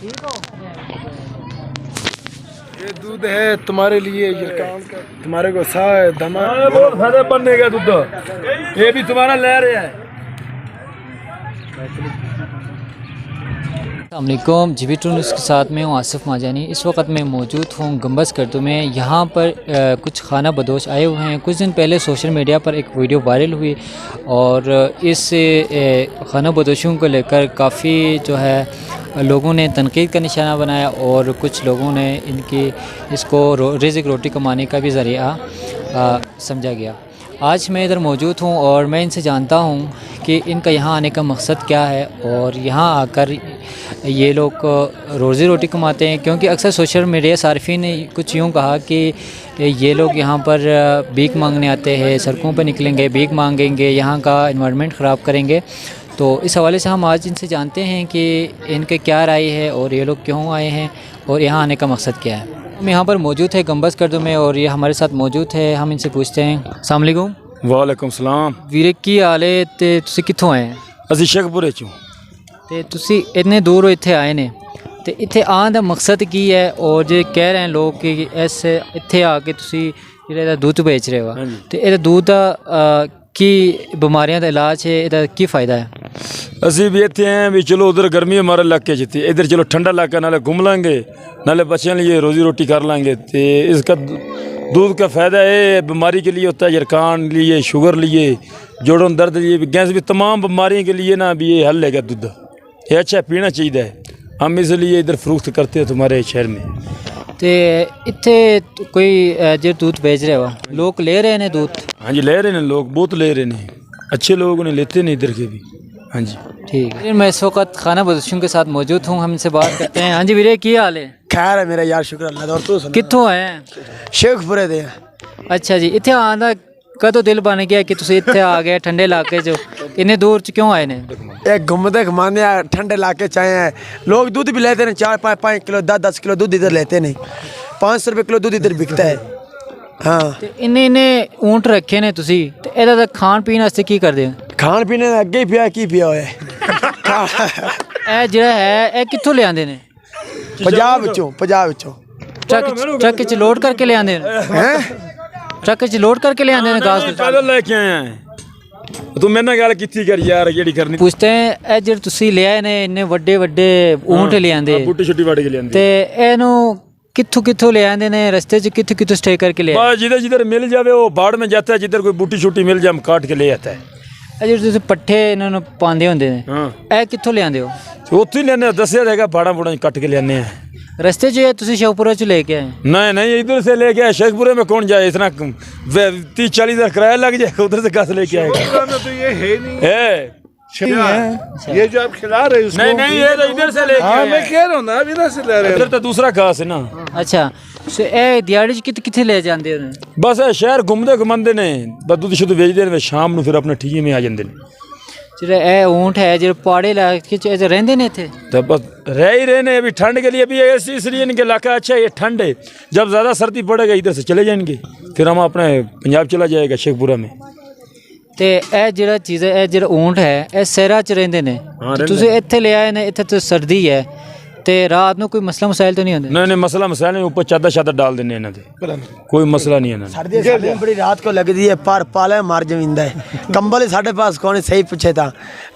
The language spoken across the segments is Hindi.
ये दूध है तुम्हारे लिए, तुम्हारे को सा है दमा बहुत फायदा बनने का दूध, ये भी तुम्हारा ले रहे हैं। अस्सलामुअलैकुम, जीबी टू न्यूज़ के साथ में हूँ आसिफ माजानी। इस वक्त मैं मौजूद हूँ गंबस करदू में। यहाँ पर कुछ खाना बदोश आए हुए हैं। कुछ दिन पहले सोशल मीडिया पर एक वीडियो वायरल हुई और इस खाना बदोशों को लेकर काफ़ी जो है लोगों ने तनकीद का निशाना बनाया और कुछ लोगों ने इनकी इसको रिज़्क़ रोटी कमाने का भी ज़रिया समझा गया। आज मैं इधर मौजूद हूँ और मैं इनसे जानता हूँ कि इनका यहाँ आने का मकसद क्या है और यहाँ आकर ये लोग रोज़ी रोटी कमाते हैं। क्योंकि अक्सर सोशल मीडिया सार्फिन ने कुछ यूँ कहा कि ये लोग यहाँ पर भीख मांगने आते हैं, सड़कों पर निकलेंगे, भीख मांगेंगे, यहाँ का एनवायरनमेंट ख़राब करेंगे। तो इस हवाले से हम आज इनसे जानते हैं कि इनके क्या राय है और ये लोग क्यों आए हैं और यहाँ आने का मकसद क्या है। हम यहाँ पर मौजूद है गंबस करदू में और ये हमारे साथ मौजूद है। हम इनसे पूछते हैं। अस्सलाम वालेकुम। वालेकुम सलाम। ਵੀਰੇ ਕੀ ਹਾਲ ਹੈ ਤੇ ਤੁਸੀਂ ਕਿੱਥੋਂ ਆਏ ਹੋ? ਅਸੀਂ ਸ਼ੇਖਪੁਰੇ ਚੋਂ। ਤੇ ਤੁਸੀਂ ਇੰਨੇ ਦੂਰੋਂ ਇੱਥੇ ਆਏ ਨੇ ਤੇ ਇੱਥੇ ਆਉਣ ਦਾ ਮਕਸਦ ਕੀ ਹੈ ਔਰ ਜੇ ਕਹਿ ਰਹੇ ਲੋਕ ਕਿ ਇਸ ਇੱਥੇ ਆ ਕੇ ਤੁਸੀਂ ਜਿਹੜਾ ਇਹਦਾ ਦੁੱਧ ਵੇਚ ਰਹੇ ਹੋ ਤੇ ਇਹਦਾ ਦੁੱਧ ਦਾ ਕੀ ਬਿਮਾਰੀਆਂ ਦਾ ਇਲਾਜ ਹੈ, ਇਹਦਾ ਕੀ ਫਾਇਦਾ ਹੈ? ਅਸੀਂ ਵੀ ਇੱਥੇ ਆਏ ਵੀ ਚਲੋ ਉਧਰ ਗਰਮੀ ਹਮਾਰੇ ਇਲਾਕੇ 'ਚ थी, इधर चलो ठंडा इलाका, नाले घूम लेंगे, नाले बच्चों लिए रोज़ी रोटी कर लेंगे। तो इसका दूध का फ़ायदा है, बीमारी के लिए होता है, यरकान लिए, शुगर लिए, जोड़ों में दर्द लिए, गैस भी, तमाम बीमारियों के लिए ना भी ये हल लेगा दूध। ये अच्छा पीना चाहिए है। हम इसलिए इधर फ़रोख्त करते हैं तुम्हारे शहर में। तो इतने कोई जो दूध बेच रहे हो लोग ले रहे हैं दूध? हाँ जी ले रहे हैं लोग, बहुत ले रहे हैं, अच्छे लोग ने लेते नहीं इधर के भी। हाँ जी ठीक है। मैं इस वक्त खाना बदोशों के साथ मौजूद हूँ, हम इनसे बात करते हैं। हाँ जी वीरे की हाल है? खैर है मेरा यार, शुक्र अल्लाह दा। और तू सुना? कित्थों आए हैं? शेखपुरे दे। अच्छा जी, इतने आने का कदों दिल बन गया कि तुम इतने आ गए ठंडे इलाके च? इन्ने दूर च क्यों आए ने? एक घूमते घुमाने ठंडे इलाके चाहे हैं लोग, दूध भी लेते हैं 4-5 किलो 10-10 किलो दूध इधर लेते नहीं। 500 रुपये किलो दूध इधर बिकता है। हाँ इन्ने इन्ने ऊँट रखे ने तुसी ते एदा खान पीन वास्ते की करदे हो? खान पीने का अगे ही पिया की पिया होया ए जिहड़ा है ए कित्थों ले आंदे ने? पंजाब विचों ट्रक च लोड करके ले आंदे ने? हैं ट्रक च लोड करके ले आंदे ने घास? पैदल लेके आए हैं। तू मेरे नाल गल कीती कर यार, जेड़ी करनी। पूछते हैं ए जेह्ड़े तुसी ले आए ने इन्ने वड्डे वड्डे ऊँट ले आंदे बूटी छुट्टी वाड़ के ले आंदे ते एनू कित्थों कित्थों ले आंदे ने? रस्ते च कित्थों कित्थों स्टे करके ले आए? बस जिधर जिधर मिल जावे वो बाड़ में जाता है, जिधर कोई बूटी छुट्टी मिल जाए हम काट के ले आता है। ए जेह्ड़े तुसी पट्ठे इन्हां नूं पांदे हुंदे ने हाँ ए कित्थों ले आंदे हो? उत्थे ही लेने, दसिया रहेगा बाड़ा बूड़ा कट के लेने हैं। रस्ते च तुसी शेखपुरा च लेके आए? नहीं नहीं इधर से लेके आए, शेखपुरे में कौन जाए, इतना 30-40 हज़ार किराया लग जाएगा, उधर से कहाँ से लेके आएगा। तो ये है नहीं है ये जो आप खिला रहे हो नहीं नहीं ये तो इधर से लेके हाँ आए मैं हैं। कह रहा हूँ ना, इधर से ले रहे इधर तो दूसरा घास है ना। अच्छा ए दिहाड़ी च कित्थे ले जांदे हो? बस है शहर घूमते घुमाते ने, बस दूध शुद्ध बेचते हैं, शाम को फिर अपने ठीके में आ जाते हैं। जेह्ड़े ए ऊँट है जेह्ड़े पहाड़ी इलाके च रहिंदे ने इत्थे? तो बस रह ही रहे हैं अभी ठंड के लिए, अभी इसलिए इनके इलाका अच्छा है, ये ठंड है। जब ज़्यादा सर्दी पड़ेगा इधर से चले जाएंगे, फिर हम अपने पंजाब चला जाएगा शेखपुरा में। ते ए जेह्ड़ा चीज़ है ए जेह्ड़ा ऊँट है ए शहरा च रहिंदे ने, तुसी इत्थे ले आए ने, इत्थे तो सर्दी है ते रात को कोई मसला मसाइल तो नहीं होंदे? नहीं नहीं मसला मसाइल नहीं, ऊपर चादर शादर डाल देने इन्होंने, कोई मसला नहीं है। सर्दी बड़ी रात को लगती है, पर पाले मार जमींदा है। कंबल ही साढ़े पास कौन है, सही पूछे था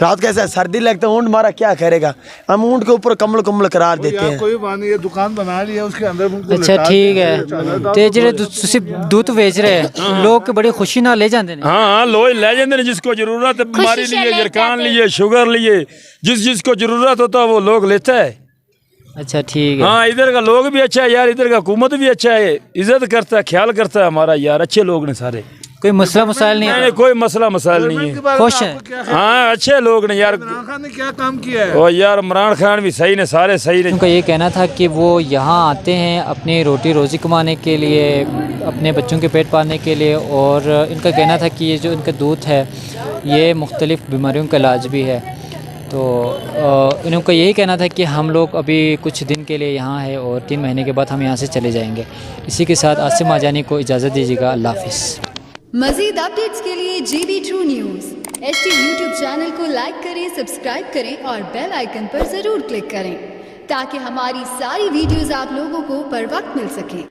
रात कैसे सर्दी लगता है, ऊँट मारा क्या करेगा। हम ऊँट के ऊपर कम्बल कम्बल करार देते हैं। कोई बात नहीं, ये दुकान बना लिया उसके अंदर उनको अच्छा ठीक है। ते जेह्ड़े तुसी दूध बेच रहे हैं लोग बड़ी खुशी नाल ले जांदे ने? हाँ हाँ लोग ले जाते हैं, जिसको जरूरत है, बीमारी लिए, जरकान लिए, शुगर लिए, जिसको जरूरत होता है वो लोग लेता है। अच्छा ठीक है। हाँ इधर का लोग भी अच्छा है यार, इधर का हुकूमत भी अच्छा है, इज्जत करता है, ख्याल करता है हमारा यार, अच्छे लोग ने सारे, कोई मसला मसाइल नहीं है? कोई मसला मसाइल नहीं है, खुश है। हाँ अच्छे लोग ने यार। इमरान खान ने क्या काम किया है? और यार इमरान खान भी सही ने, सारे सही ने। उनका ये कहना था कि वो यहाँ आते हैं अपनी रोटी रोज़ी कमाने के लिए, अपने बच्चों के पेट पालने के लिए, और इनका कहना था कि ये जो इनका दूध है ये मुख्तलिफ़ बीमारियों का इलाज भी है। तो इनका यही कहना था कि हम लोग अभी कुछ दिन के लिए यहाँ है और 3 महीने के बाद हम यहाँ से चले जाएंगे। इसी के साथ आसिफ माजानी को इजाज़त दीजिएगा। अल्लाह हाफ़िज़। मज़ीद अपडेट्स के लिए GB True News HT YouTube channel को लाइक करें, सब्सक्राइब करें और बेल आइकन पर ज़रूर क्लिक करें ताकि हमारी सारी वीडियोस आप लोगों को पर वक्त मिल सके।